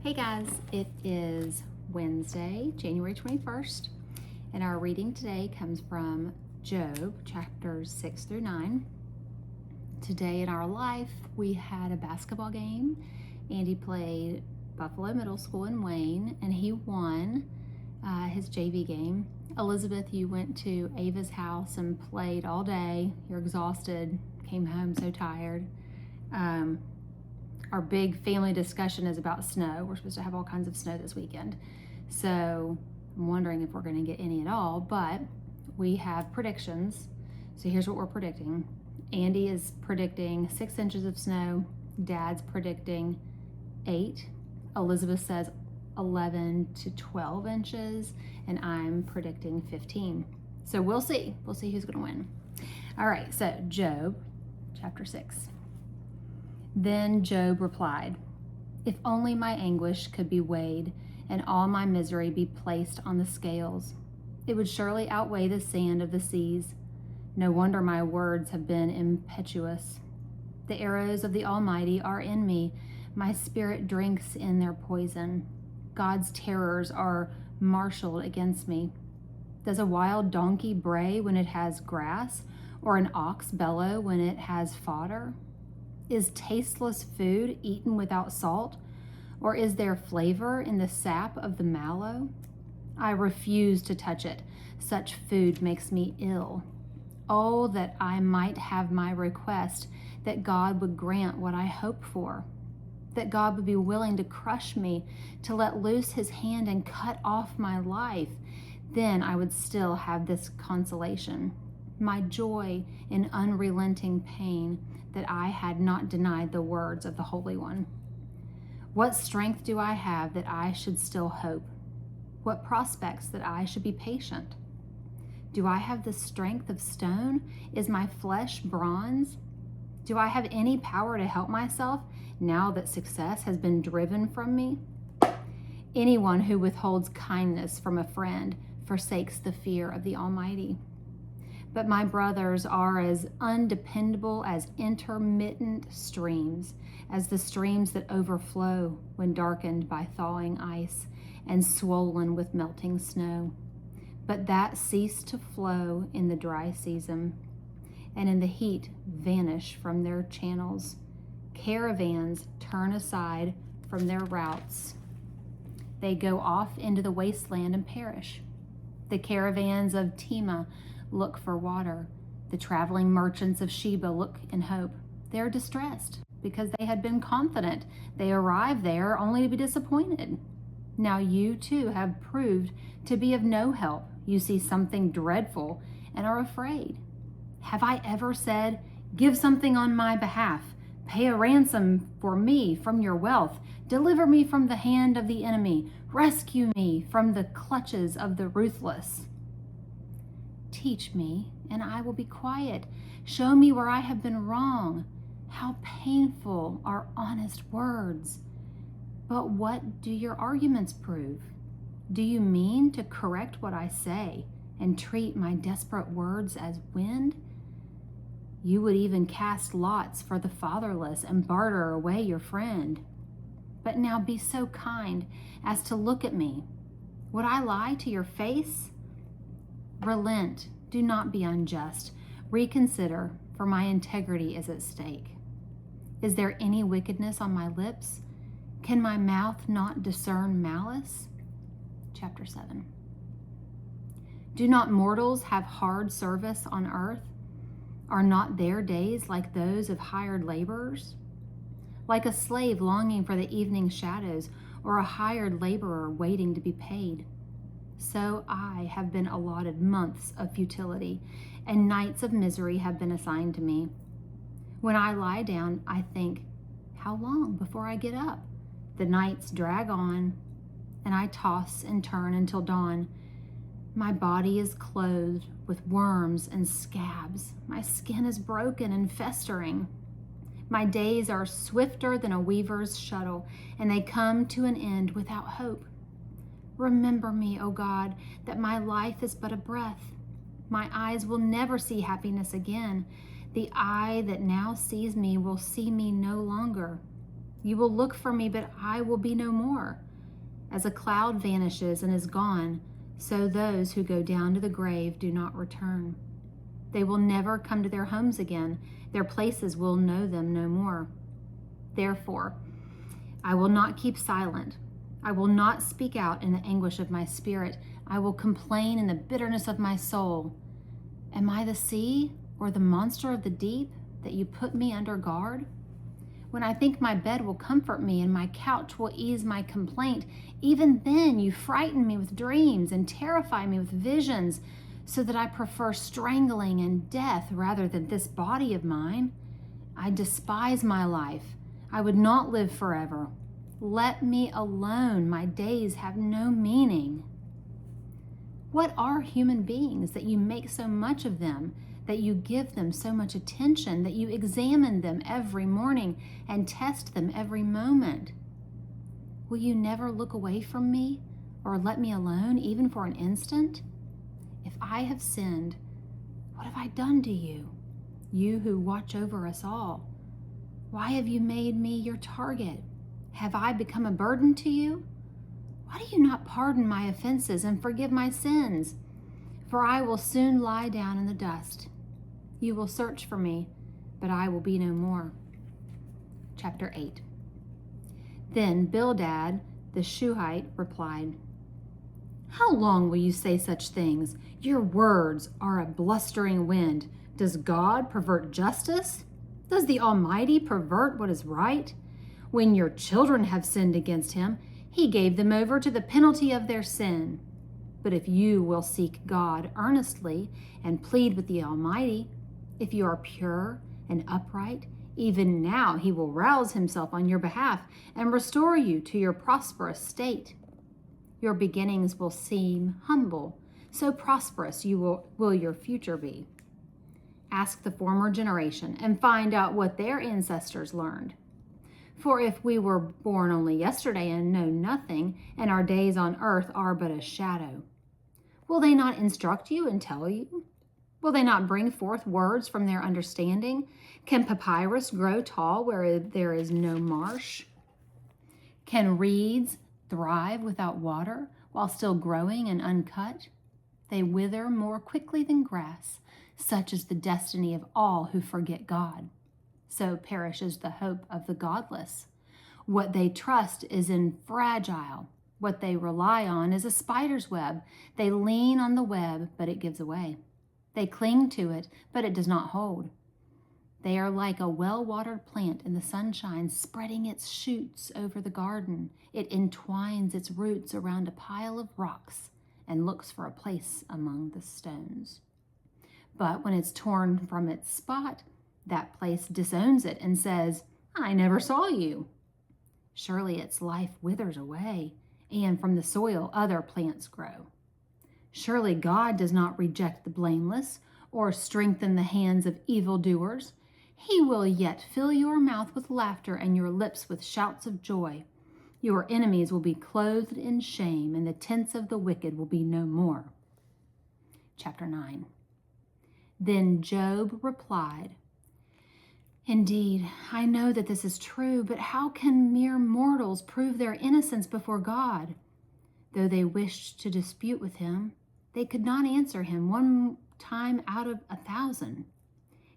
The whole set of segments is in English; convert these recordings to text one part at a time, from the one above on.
Hey guys, it is Wednesday, January 21st, and our reading today comes from Job, chapters 6 through 9. Today in our life, we had a basketball game. Andy played Buffalo Middle School in Wayne, and he won his JV game. Elizabeth, you went to Ava's house and played all day. You're exhausted, came home so tired. Our big family discussion is about snow. We're supposed to have all kinds of snow this weekend. So I'm wondering if we're going to get any at all, but we have predictions. So here's what we're predicting. Andy is predicting 6 inches of snow. Dad's predicting 8. Elizabeth says 11 to 12 inches, and I'm predicting 15. So we'll see. We'll see who's going to win. All right, so Job chapter 6. Then Job replied, "If only my anguish could be weighed and all my misery be placed on the scales, it would surely outweigh the sand of the seas. No wonder my words have been impetuous. The arrows of the Almighty are in me. My spirit drinks in their poison. God's terrors are marshaled against me. Does a wild donkey bray when it has grass, or an ox bellow when it has fodder? Is tasteless food eaten without salt, or is there flavor in the sap of the mallow? I refuse to touch it. Such food makes me ill. Oh, that I might have my request, that God would grant what I hope for, that God would be willing to crush me, to let loose his hand and cut off my life. Then I would still have this consolation, my joy in unrelenting pain, that I had not denied the words of the Holy One. What strength do I have that I should still hope? What prospects that I should be patient? Do I have the strength of stone? Is my flesh bronze? Do I have any power to help myself now that success has been driven from me? Anyone who withholds kindness from a friend forsakes the fear of the Almighty. But my brothers are as undependable as intermittent streams, as the streams that overflow when darkened by thawing ice and swollen with melting snow. But that cease to flow in the dry season, and in the heat vanish from their channels. Caravans turn aside from their routes. They go off into the wasteland and perish. The caravans of Tema look for water. The traveling merchants of Sheba look in hope. They are distressed because they had been confident. They arrive there only to be disappointed. Now you too have proved to be of no help. You see something dreadful and are afraid. Have I ever said, 'Give something on my behalf, pay a ransom for me from your wealth, deliver me from the hand of the enemy, rescue me from the clutches of the ruthless'? Teach me, and I will be quiet. Show me where I have been wrong. How painful are honest words. But what do your arguments prove? Do you mean to correct what I say and treat my desperate words as wind? You would even cast lots for the fatherless and barter away your friend. But now be so kind as to look at me. Would I lie to your face? Relent, do not be unjust. Reconsider, for my integrity is at stake. Is there any wickedness on my lips? Can my mouth not discern malice? Chapter 7. Do not mortals have hard service on earth? Are not their days like those of hired laborers? Like a slave longing for the evening shadows, or a hired laborer waiting to be paid? So I have been allotted months of futility, and nights of misery have been assigned to me. When I lie down, I think, how long before I get up? The nights drag on, and I toss and turn until dawn. My body is clothed with worms and scabs. My skin is broken and festering. My days are swifter than a weaver's shuttle, and they come to an end without hope. Remember me, O God, that my life is but a breath. My eyes will never see happiness again. The eye that now sees me will see me no longer. You will look for me, but I will be no more. As a cloud vanishes and is gone, so those who go down to the grave do not return. They will never come to their homes again. Their places will know them no more. Therefore, I will not keep silent. I will not speak out in the anguish of my spirit. I will complain in the bitterness of my soul. Am I the sea or the monster of the deep that you put me under guard? When I think my bed will comfort me and my couch will ease my complaint, even then you frighten me with dreams and terrify me with visions, so that I prefer strangling and death rather than this body of mine. I despise my life. I would not live forever. Let me alone. My days have no meaning. What are human beings that you make so much of them, that you give them so much attention, that you examine them every morning and test them every moment? Will you never look away from me or let me alone even for an instant? If I have sinned, what have I done to you, you who watch over us all? Why have you made me your target? Have I become a burden to you? Why do you not pardon my offenses and forgive my sins? For I will soon lie down in the dust. You will search for me, but I will be no more. Chapter 8. Then Bildad the Shuhite replied, How long will you say such things? Your words are a blustering wind. Does God pervert justice? Does the Almighty pervert what is right? When your children have sinned against him, he gave them over to the penalty of their sin. But if you will seek God earnestly and plead with the Almighty, if you are pure and upright, even now he will rouse himself on your behalf and restore you to your prosperous state. Your beginnings will seem humble, so prosperous will your future be. Ask the former generation and find out what their ancestors learned. For if we were born only yesterday and know nothing, and our days on earth are but a shadow, will they not instruct you and tell you? Will they not bring forth words from their understanding? Can papyrus grow tall where there is no marsh? Can reeds thrive without water while still growing and uncut? They wither more quickly than grass. Such is the destiny of all who forget God. So perishes the hope of the godless. What they trust is fragile. What they rely on is a spider's web. They lean on the web, but it gives away. They cling to it, but it does not hold. They are like a well-watered plant in the sunshine, spreading its shoots over the garden. It entwines its roots around a pile of rocks and looks for a place among the stones. But when it's torn from its spot, that place disowns it and says, I never saw you. Surely its life withers away, and from the soil other plants grow. Surely God does not reject the blameless or strengthen the hands of evildoers. He will yet fill your mouth with laughter and your lips with shouts of joy. Your enemies will be clothed in shame, and the tents of the wicked will be no more. Chapter 9. Then Job replied, Indeed, I know that this is true, but how can mere mortals prove their innocence before God? Though they wished to dispute with him, they could not answer him one time out of 1,000.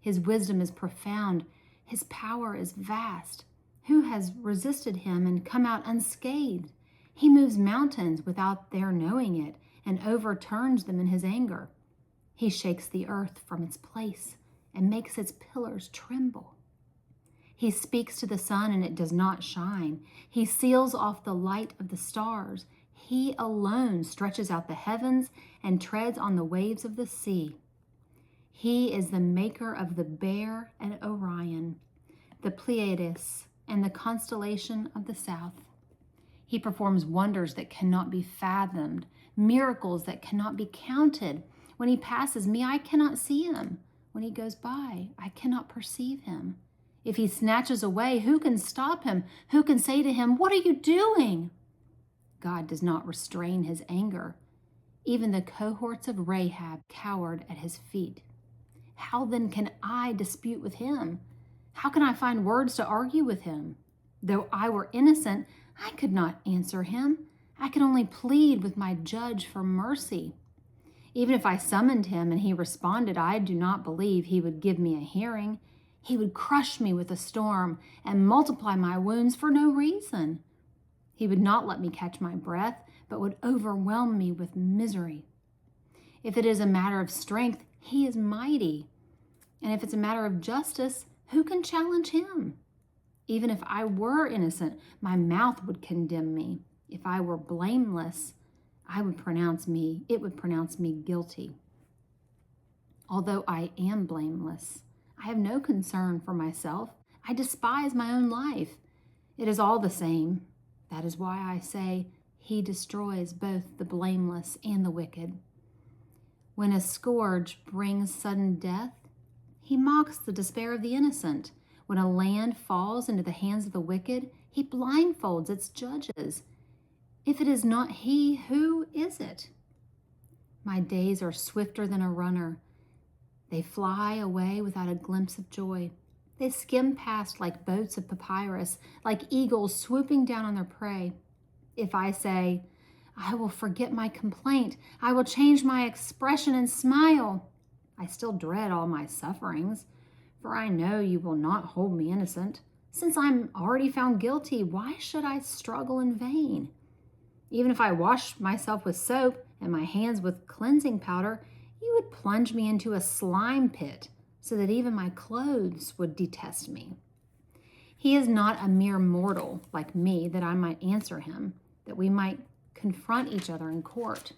His wisdom is profound. His power is vast. Who has resisted him and come out unscathed? He moves mountains without their knowing it and overturns them in his anger. He shakes the earth from its place and makes its pillars tremble. He speaks to the sun and it does not shine. He seals off the light of the stars. He alone stretches out the heavens and treads on the waves of the sea. He is the maker of the Bear and Orion, the Pleiades, and the constellation of the south. He performs wonders that cannot be fathomed, miracles that cannot be counted. When he passes me, I cannot see him. When he goes by, I cannot perceive him. If he snatches away, who can stop him? Who can say to him, What are you doing? God does not restrain his anger. Even the cohorts of Rahab cowered at his feet. How then can I dispute with him? How can I find words to argue with him? Though I were innocent, I could not answer him. I could only plead with my judge for mercy. Even if I summoned him and he responded, I do not believe he would give me a hearing. He would crush me with a storm and multiply my wounds for no reason. He would not let me catch my breath, but would overwhelm me with misery. If it is a matter of strength, he is mighty. And if it's a matter of justice, who can challenge him? Even if I were innocent, my mouth would condemn me. If I were blameless, it would pronounce me guilty. Although I am blameless, I have no concern for myself. I despise my own life. It is all the same. That is why I say he destroys both the blameless and the wicked. When a scourge brings sudden death, he mocks the despair of the innocent. When a land falls into the hands of the wicked, he blindfolds its judges. If it is not he, who is it? My days are swifter than a runner. They fly away without a glimpse of joy. They skim past like boats of papyrus, like eagles swooping down on their prey. If I say, I will forget my complaint, I will change my expression and smile, I still dread all my sufferings, for I know you will not hold me innocent. Since I'm already found guilty, why should I struggle in vain? Even if I washed myself with soap and my hands with cleansing powder, you would plunge me into a slime pit so that even my clothes would detest me. He is not a mere mortal like me that I might answer him, that we might confront each other in court.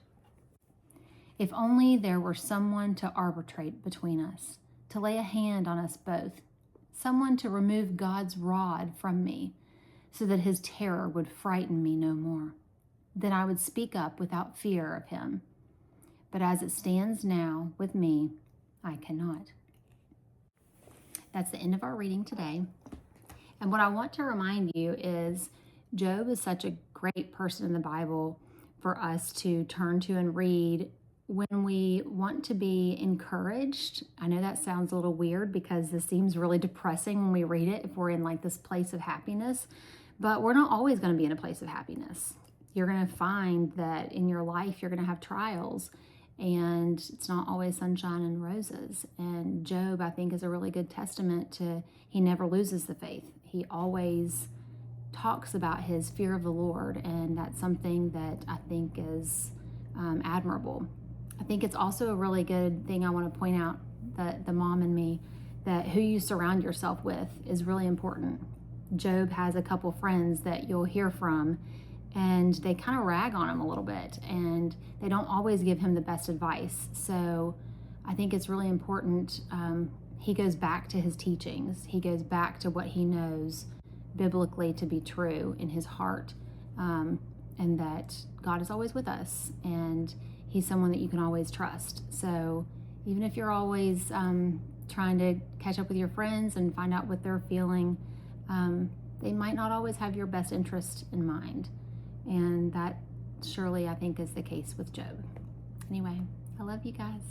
If only there were someone to arbitrate between us, to lay a hand on us both, someone to remove God's rod from me so that his terror would frighten me no more. Then I would speak up without fear of him. But as it stands now with me, I cannot. That's the end of our reading today. And what I want to remind you is Job is such a great person in the Bible for us to turn to and read when we want to be encouraged. I know that sounds a little weird because this seems really depressing when we read it if we're in like this place of happiness, but we're not always going to be in a place of happiness. You're going to find that in your life you're going to have trials, and it's not always sunshine and roses. And Job, I think, is a really good testament to he never loses the faith. He always talks about his fear of the Lord, and that's something that I think is admirable. I think it's also a really good thing I want to point out, that the mom in me, that who you surround yourself with is really important. Job has a couple friends that you'll hear from, and they kind of rag on him a little bit, and they don't always give him the best advice. So I think it's really important. He goes back to his teachings. He goes back to what he knows biblically to be true in his heart, and that God is always with us, and he's someone that you can always trust. So even if you're always trying to catch up with your friends and find out what they're feeling, they might not always have your best interest in mind. And that surely, I think, is the case with Job. Anyway, I love you guys.